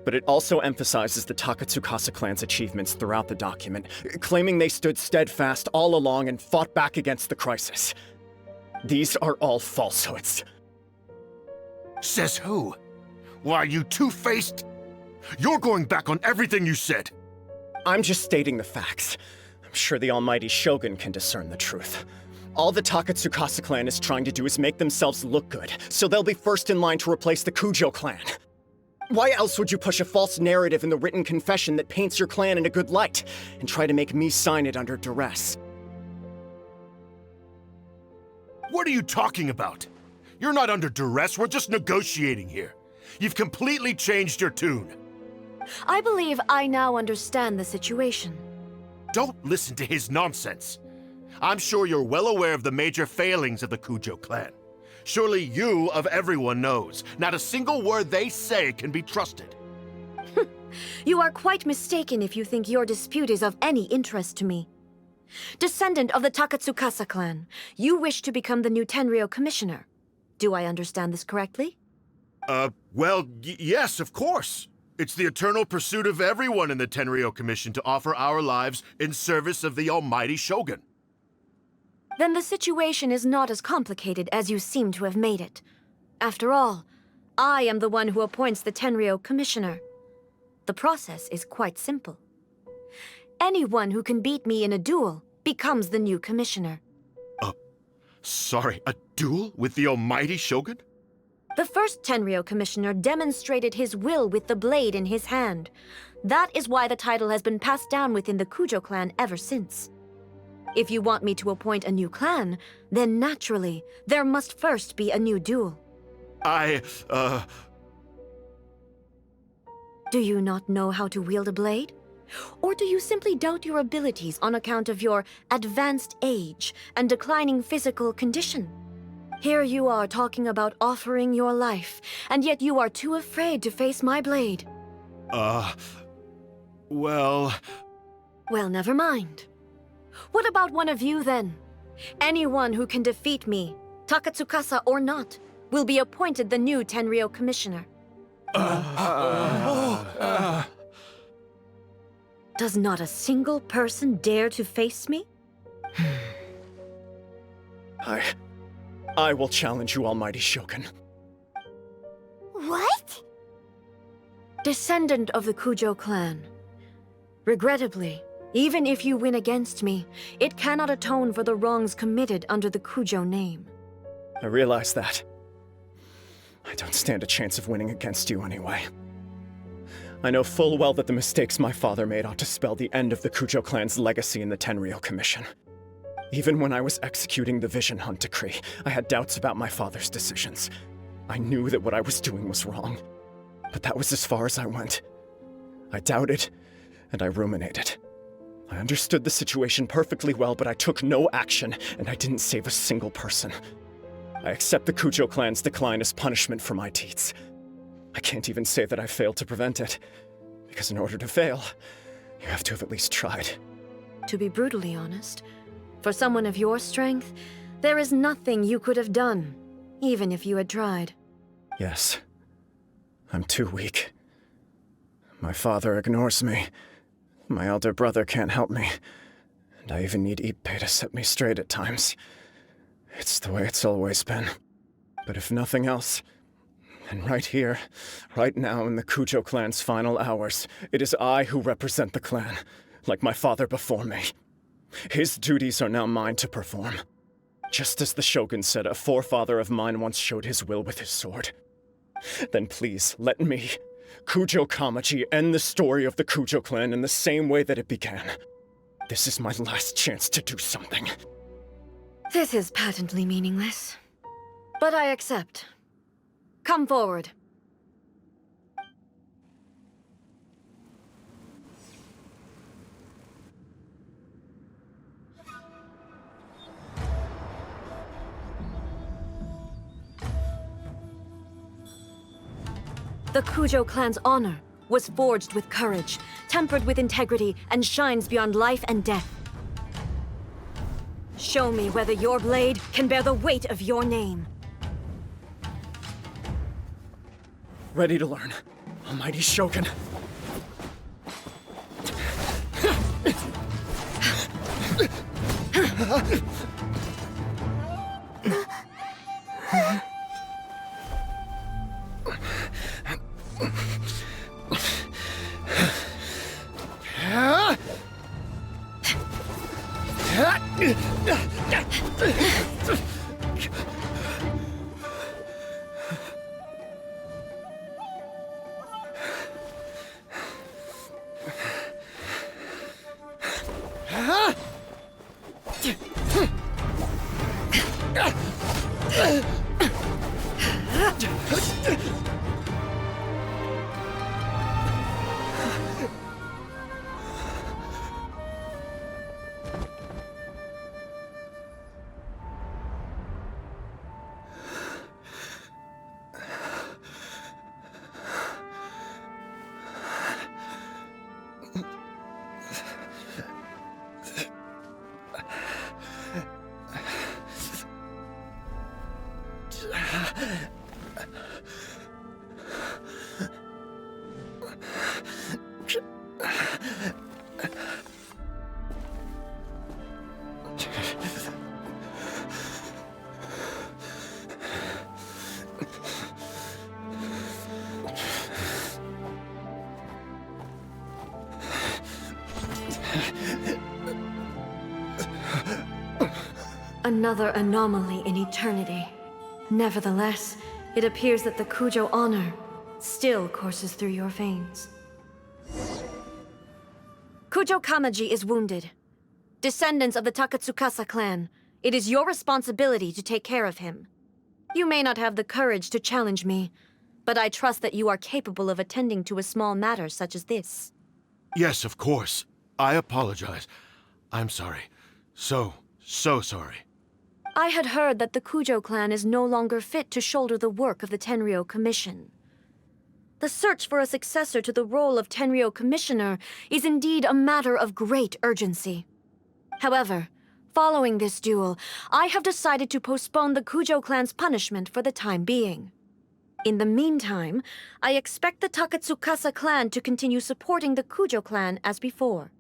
But it also emphasizes the Takatsukasa clan's achievements throughout the document, claiming they stood steadfast all along and fought back against the crisis. These are all falsehoods. Says who? Why, you two-faced? You're going back on everything you said. I'm just stating the facts. I'm sure the almighty Shogun can discern the truth. All the Takatsukasa clan is trying to do is make themselves look good, so they'll be first in line to replace the Kujo clan. Why else would you push a false narrative in the written confession that paints your clan in a good light, and try to make me sign it under duress? What are you talking about? You're not under duress, we're just negotiating here. You've completely changed your tune. I believe I now understand the situation. Don't listen to his nonsense. I'm sure you're well aware of the major failings of the Kujo clan. Surely you, of everyone, knows. Not a single word they say can be trusted. You are quite mistaken if you think your dispute is of any interest to me. Descendant of the Takatsukasa clan, you wish to become the new Tenryou commissioner. Do I understand this correctly? Well, yes, of course. It's the eternal pursuit of everyone in the Tenryou Commission to offer our lives in service of the almighty Shogun. Then the situation is not as complicated as you seem to have made it. After all, I am the one who appoints the Tenryou commissioner. The process is quite simple. Anyone who can beat me in a duel becomes the new commissioner. Sorry, a duel with the almighty Shogun? The first Tenryou commissioner demonstrated his will with the blade in his hand. That is why the title has been passed down within the Kujo clan ever since. If you want me to appoint a new clan, then naturally, there must first be a new duel. Do you not know how to wield a blade? Or do you simply doubt your abilities on account of your advanced age and declining physical condition? Here you are talking about offering your life, and yet you are too afraid to face my blade. Well, never mind. What about one of you, then? Anyone who can defeat me, Takatsukasa or not, will be appointed the new Tenryou commissioner. Does not a single person dare to face me? I will challenge you, almighty Shogun. What? Descendant of the Kujo clan. Regrettably, even if you win against me, it cannot atone for the wrongs committed under the Kujo name. I realize that. I don't stand a chance of winning against you anyway. I know full well that the mistakes my father made ought to spell the end of the Kujo clan's legacy in the Tenryou Commission. Even when I was executing the Vision Hunt Decree, I had doubts about my father's decisions. I knew that what I was doing was wrong, but that was as far as I went. I doubted, and I ruminated. I understood the situation perfectly well, but I took no action, and I didn't save a single person. I accept the Kujo clan's decline as punishment for my deeds. I can't even say that I failed to prevent it, because in order to fail, you have to have at least tried. To be brutally honest, for someone of your strength, there is nothing you could have done, even if you had tried. Yes. I'm too weak. My father ignores me. My elder brother can't help me. And I even need Ippei to set me straight at times. It's the way it's always been. But if nothing else, and right here, right now in the Kujo clan's final hours, it is I who represent the clan, like my father before me. His duties are now mine to perform. Just as the Shogun said a forefather of mine once showed his will with his sword. Then please, let me, Kujo Kamaji, end the story of the Kujo clan in the same way that it began. This is my last chance to do something. This is patently meaningless. But I accept. Come forward. The Kujo clan's honor was forged with courage, tempered with integrity, and shines beyond life and death. Show me whether your blade can bear the weight of your name. Ready to learn. Almighty Shogun. Another anomaly in eternity. Nevertheless, it appears that the Kujo honor still courses through your veins. Kujo Kamaji is wounded. Descendants of the Takatsukasa clan, it is your responsibility to take care of him. You may not have the courage to challenge me, but I trust that you are capable of attending to a small matter such as this. Yes, of course. I apologize. I'm sorry. So sorry. I had heard that the Kujo clan is no longer fit to shoulder the work of the Tenryou Commission. The search for a successor to the role of Tenryou Commissioner is indeed a matter of great urgency. However, following this duel, I have decided to postpone the Kujo clan's punishment for the time being. In the meantime, I expect the Takatsukasa clan to continue supporting the Kujo clan as before.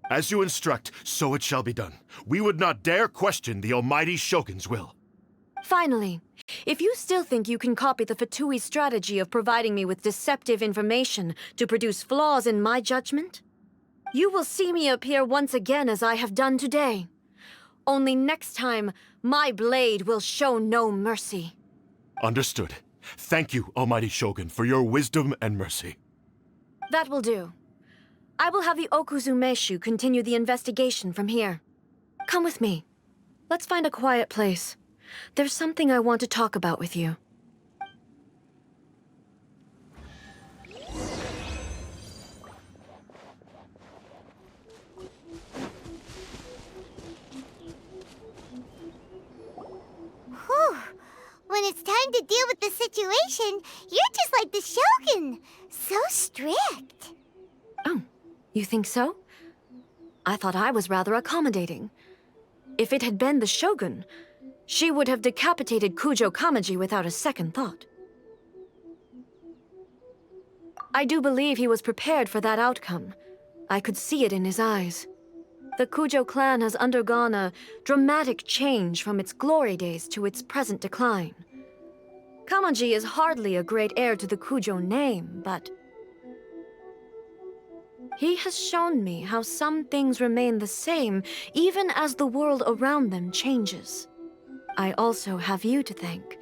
As you instruct, so it shall be done. We would not dare question the almighty Shogun's will. Finally, if you still think you can copy the Fatui strategy of providing me with deceptive information to produce flaws in my judgment, you will see me appear once again as I have done today. Only next time, my blade will show no mercy. Understood. Thank you, almighty Shogun, for your wisdom and mercy. That will do. I will have the Okuzumeshu continue the investigation from here. Come with me. Let's find a quiet place. There's something I want to talk about with you. Whew. When it's time to deal with the situation, you're just like the Shogun. So strict. Oh, you think so? I thought I was rather accommodating. If it had been the Shogun, she would have decapitated Kujo Kamaji without a second thought. I do believe he was prepared for that outcome. I could see it in his eyes. The Kujo clan has undergone a dramatic change from its glory days to its present decline. Kamaji is hardly a great heir to the Kujo name, but he has shown me how some things remain the same even as the world around them changes. I also have you to thank.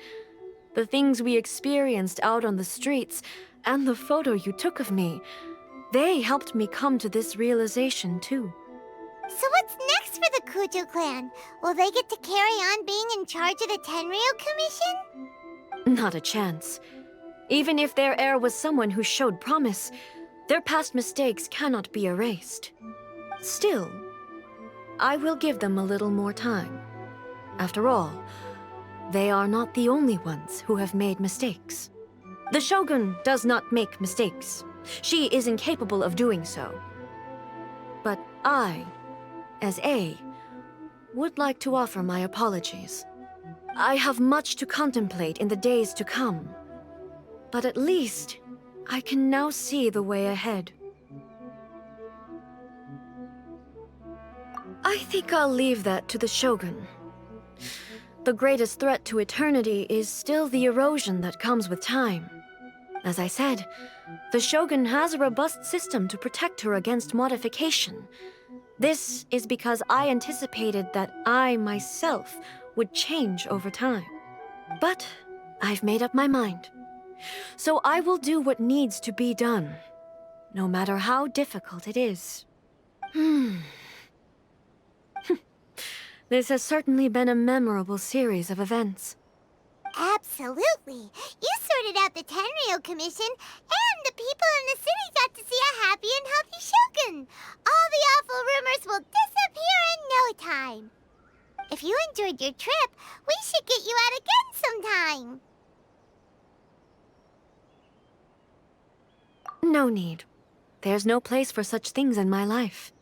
The things we experienced out on the streets and the photo you took of me, they helped me come to this realization too. So what's next for the Kujo clan? Will they get to carry on being in charge of the Tenryu Commission? Not a chance. Even if their heir was someone who showed promise, their past mistakes cannot be erased. Still, I will give them a little more time. After all, they are not the only ones who have made mistakes. The Shogun does not make mistakes. She is incapable of doing so. But I, as A, would like to offer my apologies. I have much to contemplate in the days to come, but at least I can now see the way ahead. I think I'll leave that to the Shogun. The greatest threat to eternity is still the erosion that comes with time. As I said, the Shogun has a robust system to protect her against modification. This is because I anticipated that I myself would change over time. But I've made up my mind. So I will do what needs to be done, no matter how difficult it is. This has certainly been a memorable series of events. Absolutely. You sorted out the Tenryu Commission, and the people in the city got to see a happy and healthy Shogun. All the awful rumors will disappear in no time. If you enjoyed your trip, we should get you out again sometime. No need. There's no place for such things in my life.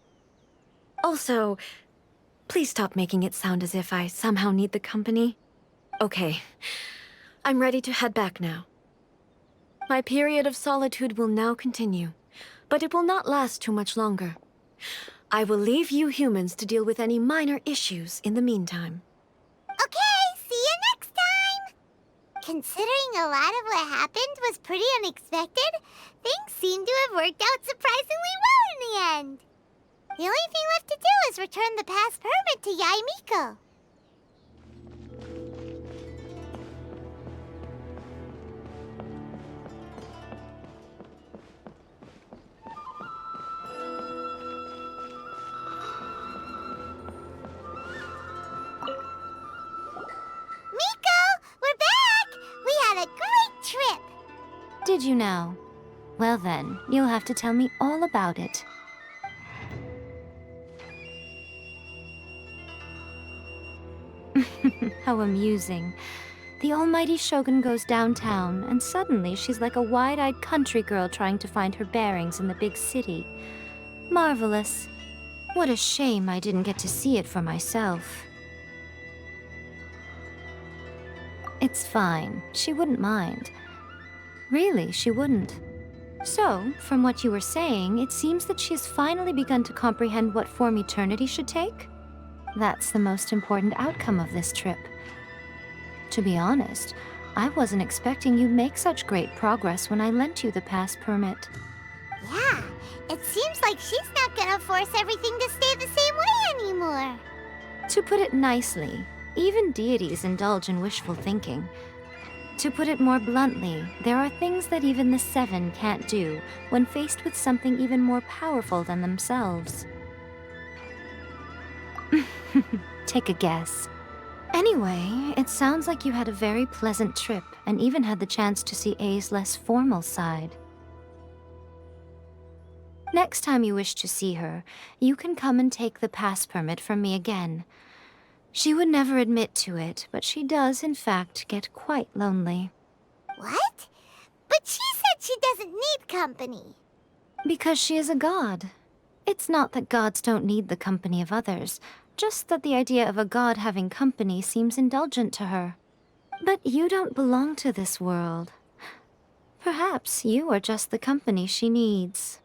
Also, please stop making it sound as if I somehow need the company. Okay, I'm ready to head back now. My period of solitude will now continue, but it will not last too much longer. I will leave you humans to deal with any minor issues in the meantime. Okay, see you next time! Considering a lot of what happened was pretty unexpected, things seem to have worked out surprisingly well in the end. The only thing left to do is return the pass permit to Yaimiko. Did you now? Well then, you'll have to tell me all about it. How amusing. The almighty Shogun goes downtown, and suddenly she's like a wide-eyed country girl trying to find her bearings in the big city. Marvelous. What a shame I didn't get to see it for myself. It's fine. She wouldn't mind. Really, she wouldn't. So, from what you were saying, it seems that she has finally begun to comprehend what form eternity should take? That's the most important outcome of this trip. To be honest, I wasn't expecting you'd make such great progress when I lent you the pass permit. Yeah, it seems like she's not gonna force everything to stay the same way anymore. To put it nicely, even deities indulge in wishful thinking. To put it more bluntly, there are things that even the Seven can't do when faced with something even more powerful than themselves. Take a guess. Anyway, it sounds like you had a very pleasant trip and even had the chance to see A's less formal side. Next time you wish to see her, you can come and take the pass permit from me again. She would never admit to it, but she does, in fact, get quite lonely. What? But she said she doesn't need company. Because she is a god. It's not that gods don't need the company of others, just that the idea of a god having company seems indulgent to her. But you don't belong to this world. Perhaps you are just the company she needs.